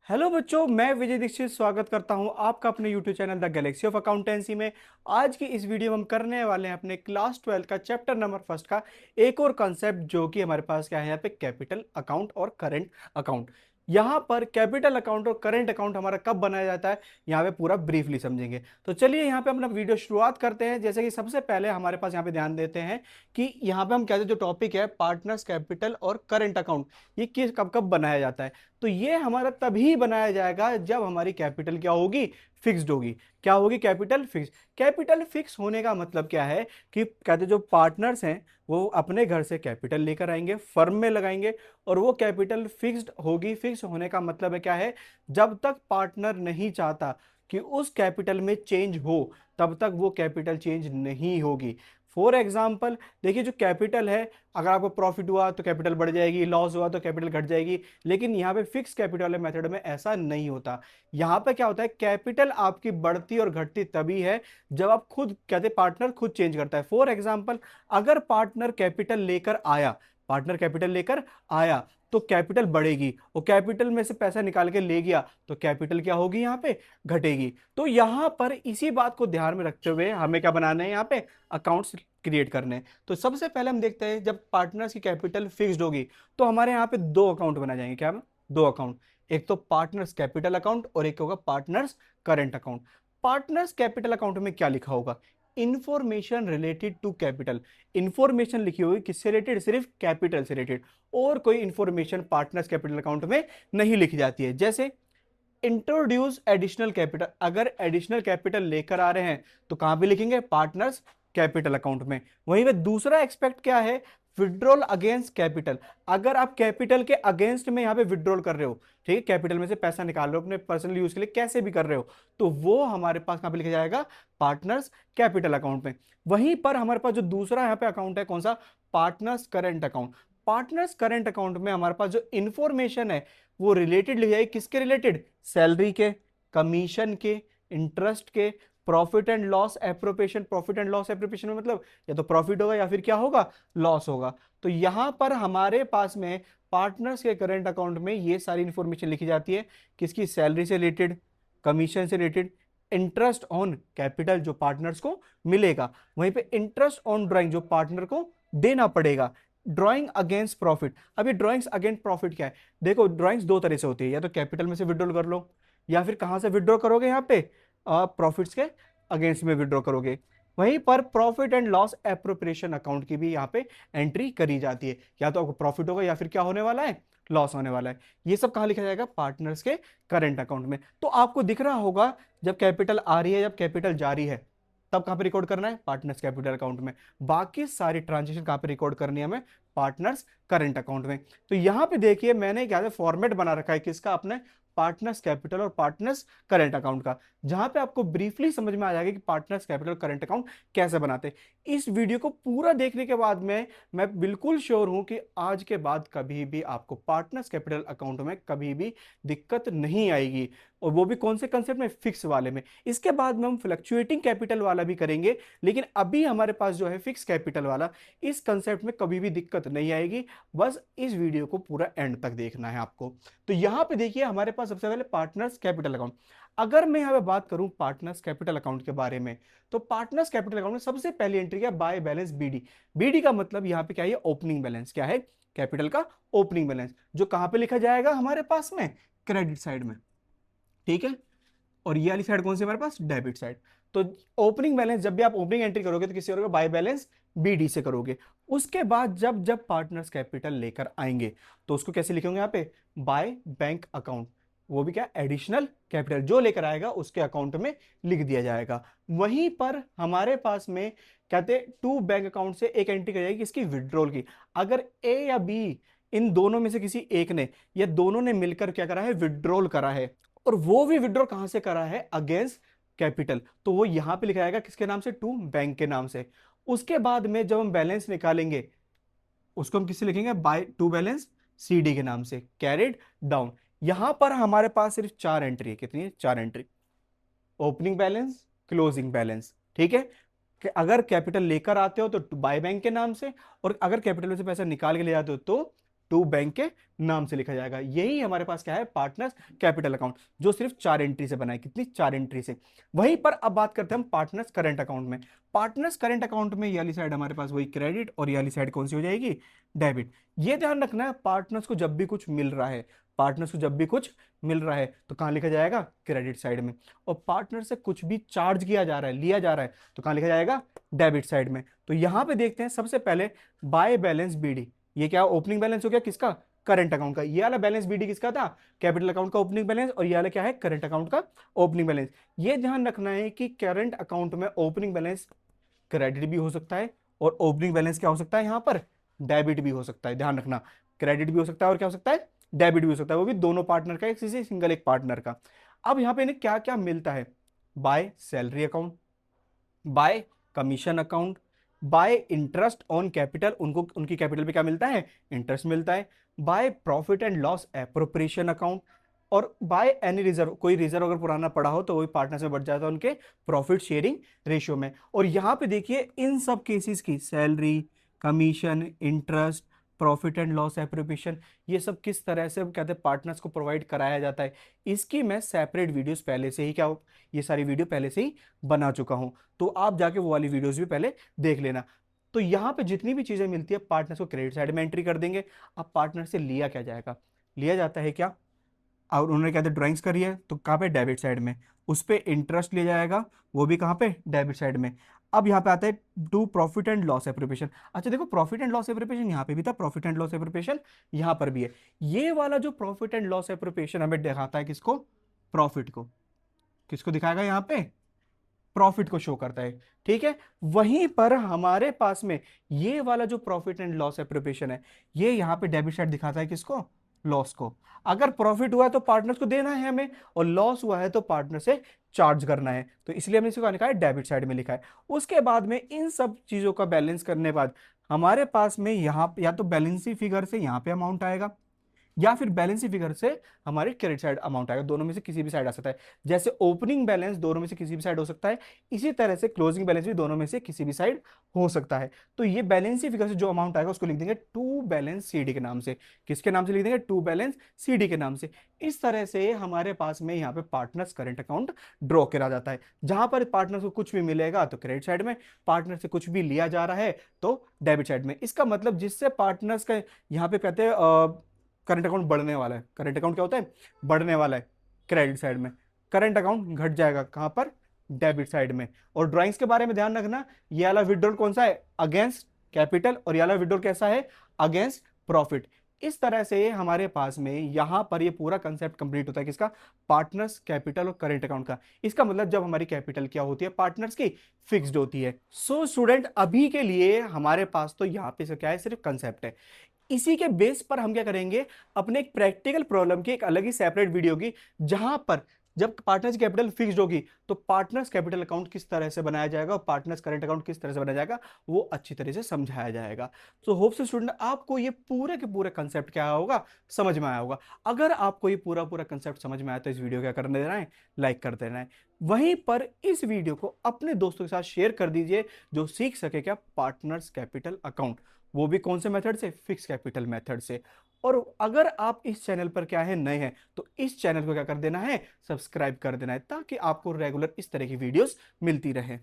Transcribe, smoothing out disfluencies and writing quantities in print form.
Hello बच्चों, मैं विजय दीक्षित स्वागत करता हूं आपका अपने YouTube channel the Galaxy of accountancy में। आज की इस वीडियो में हम करने वाले हैं अपने क्लास 12 का चैप्टर नंबर फर्स्ट का एक और कॉन्सेप्ट, जो कि हमारे पास क्या है यहाँ पे कैपिटल अकाउंट और करेंट अकाउंट। यहाँ पर कैपिटल अकाउंट और करेंट अकाउंट हमारा कब बनाया जाता है, यहाँ पे पूरा ब्रीफली समझेंगे। तो चलिए यहाँ पे अपना वीडियो शुरुआत करते हैं। जैसे कि सबसे पहले हमारे पास यहाँ पे ध्यान देते हैं कि यहाँ पे हम कहते हैं जो टॉपिक है पार्टनर्स कैपिटल और करेंट अकाउंट, ये किस कब कब बनाया जाता है। तो ये हमारा तभी बनाया जाएगा जब हमारी कैपिटल क्या होगी, फिक्स्ड होगी। क्या होगी? Capital fix. कैपिटल फिक्स होने का मतलब क्या है कि कहते जो पार्टनर्स हैं वो अपने घर से कैपिटल लेकर आएंगे, फर्म में लगाएंगे, और वो कैपिटल फिक्स्ड होगी। फिक्स होने का मतलब है क्या है, जब तक पार्टनर नहीं चाहता कि उस कैपिटल में चेंज हो तब तक वो कैपिटल चेंज नहीं होगी। फॉर एग्जाम्पल देखिए, जो कैपिटल है, अगर आपको प्रॉफिट हुआ तो कैपिटल बढ़ जाएगी, लॉस हुआ तो कैपिटल घट जाएगी। लेकिन यहाँ पे फिक्स कैपिटल वाले मेथड में ऐसा नहीं होता। यहाँ पे क्या होता है, कैपिटल आपकी बढ़ती और घटती तभी है जब आप खुद कहते पार्टनर खुद चेंज करता है। फॉर एग्जाम्पल, अगर पार्टनर कैपिटल लेकर आया तो कैपिटल बढ़ेगी, और कैपिटल में से पैसा निकाल के ले गया तो कैपिटल क्या होगी, यहाँ पे घटेगी। तो यहाँ पर इसी बात को ध्यान में रखते हुए हमें क्या बनाना है, यहाँ पे अकाउंट्स क्रिएट करने हैं। तो सबसे पहले हम देखते हैं, जब पार्टनर्स की कैपिटल फिक्स्ड होगी तो हमारे यहाँ पे दो अकाउंट बनाए जाएंगे। क्या? दो अकाउंट। एक तो पार्टनर्स कैपिटल अकाउंट और एक होगा partners current account. Partners capital account में क्या लिखा होगा? Information related to capital. Information लिखी होगी किससे रिलेटेड? सिर्फ कैपिटल से रिलेटेड, और कोई इंफॉर्मेशन पार्टनर्स कैपिटल अकाउंट में नहीं लिखी जाती है। जैसे इंट्रोड्यूस एडिशनल कैपिटल, अगर एडिशनल कैपिटल लेकर आ रहे हैं तो कहां पे लिखेंगे? पार्टनर्स कैपिटल अकाउंट में। वहीं पे दूसरा एक्सपेक्ट क्या है? Withdrawal against capital. अगर आप कैपिटल के अगेंस्ट में यहां पे विड्रॉल कर रहे हो, ठीक है, कैपिटल में से पैसा निकाल रहे हो अपने पर्सनल यूज के लिए, कैसे भी कर रहे हो, तो वो हमारे पास कहां पे लिखा जाएगा? पार्टनर्स कैपिटल अकाउंट में। वहीं पर हमारे पास जो दूसरा यहां पे अकाउंट है, कौन सा? Partners current account. Partners current account में हमारे पास जो इंफॉर्मेशन है वो रिलेटेड लिख जाएगी, किसके रिलेटेड? सैलरी के, कमीशन के, इंटरेस्ट के, profit and loss appropriation. Profit and loss appropriation में मतलब या तो प्रॉफिट होगा या फिर क्या होगा? लॉस होगा। तो यहां पर हमारे पास में पार्टनर्स के करंट अकाउंट में ये सारी इंफॉर्मेशन लिखी जाती है, किसकी? सैलरी से रिलेटेड, कमीशन से रिलेटेड, इंटरेस्ट ऑन कैपिटल जो पार्टनर्स को मिलेगा, वहीं पे इंटरेस्ट ऑन ड्राइंग जो पार्टनर को देना पड़ेगा, ड्राइंग अगेंस्ट प्रॉफिट। अब ये ड्राइंग्स अगेंस्ट प्रॉफिट क्या है? देखो, ड्राइंग्स दो तरह से होती है, या तो कैपिटल में से विड्रॉल कर लो, या फिर कहां से विड्रॉ करोगे? यहाँ पे प्रॉफिट्स के अगेंस्ट में विड्रॉ करोगे। वहीं पर profit and loss appropriation account की भी यहाँ पे एंट्री करी जाती है, या तो आपको प्रॉफिट होगा या फिर क्या होने वाला है? लॉस होने वाला है। ये सब कहां लिखा जाएगा? पार्टनर्स के करंट अकाउंट में। तो आपको दिख रहा होगा, जब कैपिटल आ रही है, जब कैपिटल जा रही है, तब कहां पे रिकॉर्ड करना है? पार्टनर्स कैपिटल अकाउंट में। बाकी सारी ट्रांजेक्शन कहां पे रिकॉर्ड करनी है हमें? पार्टनर्स करंट अकाउंट में। तो यहां पे देखिए, मैंने क्या फॉर्मेट बना रखा है, किसका? अपने पार्टनर्स कैपिटल और पार्टनर्स करंट अकाउंट का, जहां पे आपको ब्रीफली समझ में आ जाएगा कि पार्टनर्स कैपिटल करंट अकाउंट कैसे बनाते हैं। इस वीडियो को पूरा देखने के बाद में मैं बिल्कुल श्योर हूं कि आज के बाद कभी भी आपको पार्टनर्स कैपिटल अकाउंट में कभी भी दिक्कत नहीं आएगी, और वो भी कौन से कंसेप्ट में? फिक्स वाले में। इसके बाद में हम फ्लक्चुएटिंग कैपिटल वाला भी करेंगे, लेकिन अभी हमारे पास जो है फिक्स कैपिटल वाला, इस कंसेप्ट में कभी भी दिक्कत नहीं आएगी। बस इस वीडियो को पूरा एंड तक देखना है आपको। तो यहां पे देखिए, हमारे पास सबसे पहले पार्टनर्स कैपिटल अकाउंट। अगर मैं यहां पे बात करूं पार्टनर्स कैपिटल अकाउंट के बारे में, तो पार्टनर्स कैपिटल अकाउंट में सबसे पहली एंट्री क्या? By balance BD. बीडी का मतलब यहां पे क्या है? Opening balance. क्या है? कैपिटल का ओपनिंग बैलेंस, जो कहां पे लिखा जाएगा हमारे पास में? क्रेडिट साइड में। ठीक है, और ये वाली साइड कौन सी हमारे पास? Debit side. तो ओपनिंग बैलेंस, जब भी आप ओपनिंग एंट्री करोगे तो किससे करोगे? बाय बैलेंस बीडी से करोगे। उसके बाद जब जब पार्टनर्स कैपिटल लेकर आएंगे तो उसको कैसे लिखेंगे? यहाँ पे बाय बैंक अकाउंट। वो भी क्या? एडिशनल कैपिटल जो लेकर आएगा उसके अकाउंट में लिख दिया जाएगा। वहीं पर हमारे पास में कहते टू बैंक अकाउंट से एक एंट्री कर जाएगी, किसकी? विड्रॉल की। अगर ए या बी, इन दोनों में से किसी एक ने या दोनों ने मिलकर क्या करा है? विड्रॉल करा है, और वो भी विड्रॉ कहां से करा है? Against capital. तो वो यहां पे लिखा जाएगा किसके नाम से? टू बैंक के नाम से। उसके बाद में जब हम बैलेंस निकालेंगे उसको हम किससे लिखेंगे? बाय टू बैलेंस सीडी के नाम से, कैरिड डाउन। यहां पर हमारे पास सिर्फ चार एंट्री है। कितनी है? चार entry. Opening balance, closing balance. ठीक है, कि अगर कैपिटल लेकर आते हो तो बाय बैंक के नाम से, और अगर कैपिटल में से पैसा निकाल के ले जाते हो तो टू बैंक के नाम से लिखा जाएगा। यही हमारे पास क्या है, पार्टनर्स कैपिटल अकाउंट, जो सिर्फ 4 एंट्री से बना है। कितनी, 4 एंट्री से। वहीं पर अब बात करते हैं हम पार्टनर्स करंट अकाउंट में। पार्टनर्स करंट अकाउंट में ये वाली साइड हमारे पास वही क्रेडिट और ये वाली साइड कौन सी हो जाएगी, डेबिट। ये ध्यान रखना है, पार्टनर्स को जब भी कुछ मिल रहा है, पार्टनर्स को जब भी कुछ मिल रहा है तो कहां लिखा जाएगा, क्रेडिट साइड में। और पार्टनर से कुछ भी चार्ज किया जा रहा है, लिया जा रहा है, तो कहां लिखा जाएगा, डेबिट साइड में। तो यहां पे देखते हैं सबसे पहले बाय बैलेंस बीडी। ये क्या, ओपनिंग बैलेंस हो गया किसका, करंट अकाउंट का। ये वाला बैलेंस बीडी किसका था, कैपिटल अकाउंट का ओपनिंग बैलेंस, और ये वाला क्या है, करंट अकाउंट का ओपनिंग बैलेंस। ये ध्यान रखना है कि करंट अकाउंट में ओपनिंग बैलेंस क्रेडिट भी हो सकता है, और ओपनिंग बैलेंस क्या हो सकता है, यहां पर डेबिट भी हो सकता है। ध्यान रखना, क्रेडिट भी हो सकता है और क्या हो सकता है, डेबिट भी हो सकता है, वो भी दोनों पार्टनर का, एक किसी सिंगल एक पार्टनर का। अब यहां पे इन्हें क्या क्या मिलता है, by salary account, bye commission account, bye interest on capital, उनको उनकी कैपिटल पे क्या मिलता है, इंटरेस्ट मिलता है, by profit and loss appropriation account, और बाय एनी रिजर्व, कोई रिजर्व अगर पुराना पड़ा हो तो वही पार्टनर में बढ़ जाता है उनके प्रॉफिट शेयरिंग रेशियो में। और यहां पे देखिए इन सब केसेस की salary, commission, interest, profit and loss appropriation, ये सब किस तरह से कहते हैं पार्टनर्स को प्रोवाइड कराया जाता है, इसकी मैं सेपरेट वीडियोस पहले से ही क्या, ये सारी वीडियो पहले से ही बना चुका हूं, तो आप जाके वो वाली वीडियोस भी पहले देख लेना। तो यहाँ पे जितनी भी चीजें मिलती है पार्टनर्स को क्रेडिट साइड में एंट्री कर देंगे। अब पार्टनर से लिया क्या जाएगा, लिया जाता है क्या, और उन्होंने कहते ड्राइंग्स करी है तो कहाँ पे, डेबिट साइड में। उस पे इंटरेस्ट लिया जाएगा, वो भी कहाँ पे, डेबिट साइड में। अब यहाँ पे आता है to profit and loss appropriation. अच्छा देखो, प्रॉफिट एंड लॉस एप्रोप्रिएशन यहाँ पे भी था, प्रॉफिट एंड लॉस एप्रोप्रिएशन यहाँ पर भी है। ये वाला जो प्रॉफिट एंड लॉस एप्रोप्रिएशन हमें दिखाता है किसको, प्रॉफिट को, किसको दिखाएगा यहाँ पे, प्रॉफिट को शो करता है। ठीक है, वहीं पर हमारे पास में ये वाला जो प्रॉफिट एंड लॉस एप्रोप्रिएशन है, ये यहाँ पे डेबिट साइड दिखाता है किसको, लॉस को। अगर प्रॉफिट हुआ है तो पार्टनर्स को देना है हमें, और लॉस हुआ है तो पार्टनर से चार्ज करना है, तो इसलिए हमने इसको लिखा है डेबिट साइड में लिखा है। उसके बाद में इन सब चीजों का बैलेंस करने बाद हमारे पास में यहाँ या तो बैलेंस फिगर से यहाँ पे अमाउंट आएगा, या फिर बैलेंस फिगर से हमारे क्रेडिट साइड अमाउंट आएगा। दोनों में से किसी भी साइड आ सकता है। जैसे ओपनिंग बैलेंस दोनों में से किसी भी साइड हो सकता है, इसी तरह से क्लोजिंग बैलेंस भी दोनों में से किसी भी साइड हो सकता है। तो ये बैलेंस फिगर से जो अमाउंट आएगा उसको लिख देंगे टू बैलेंस सीडी के नाम से। किसके नाम से लिख देंगे, टू बैलेंस सीडी के नाम से। इस तरह से हमारे पास में यहाँ पे पार्टनर्स करंट अकाउंट ड्रॉ करा जाता है। जहां पर पार्टनर को कुछ भी मिलेगा तो क्रेडिट साइड में, पार्टनर से कुछ भी लिया जा रहा है तो डेबिट साइड में। इसका मतलब जिससे पार्टनर्स का यहाँ पे कहते हैं करंट अकाउंट बढ़ने वाला है। करंट अकाउंट क्या होता है, बढ़ने वाला है क्रेडिट साइड में। करंट अकाउंट घट जाएगा कहां पर, डेबिट साइड में। और ड्राइंग्स के बारे में ध्यान रखना, ये वाला विड्रॉल कौन सा है, अगेंस्ट कैपिटल, और ये वाला विड्रॉल कैसा है, अगेंस्ट प्रॉफिट। इस तरह से हमारे पास में यहां पर ये पूरा कंसेप्ट कंप्लीट होता है किसका, पार्टनर्स कैपिटल और करंट अकाउंट का। इसका मतलब जब हमारी कैपिटल क्या होती है, पार्टनर्स की फिक्स्ड होती है। सो स्टूडेंट अभी के लिए हमारे पास तो यहाँ पे से क्या है, सिर्फ कंसेप्ट है। इसी के बेस पर हम क्या करेंगे, अपने एक प्रैक्टिकल प्रॉब्लम की एक अलग ही सेपरेट वीडियो की, जहां पर जब पार्टनर्स कैपिटल फिक्स्ड होगी तो पार्टनर्स कैपिटल अकाउंट किस तरह से बनाया जाएगा और पार्टनर्स करंट अकाउंट किस तरह से बनाया जाएगा, वो अच्छी तरह से समझाया जाएगा। सो होप से स्टूडेंट आपको ये पूरे के पूरे कंसेप्ट क्या होगा, समझ में आया होगा। अगर आपको ये पूरा पूरा कंसेप्ट समझ में आया तो इस वीडियो क्या कर देना है, लाइक कर देना है। वहीं पर इस वीडियो को अपने दोस्तों के साथ शेयर कर दीजिए जो सीख सके क्या, पार्टनर्स कैपिटल अकाउंट, वो भी कौन से मेथड से, फिक्स कैपिटल मेथड से। और अगर आप इस चैनल पर क्या है, नए हैं, तो इस चैनल को क्या कर देना है, सब्सक्राइब कर देना है, ताकि आपको रेगुलर इस तरह की वीडियोस मिलती रहे।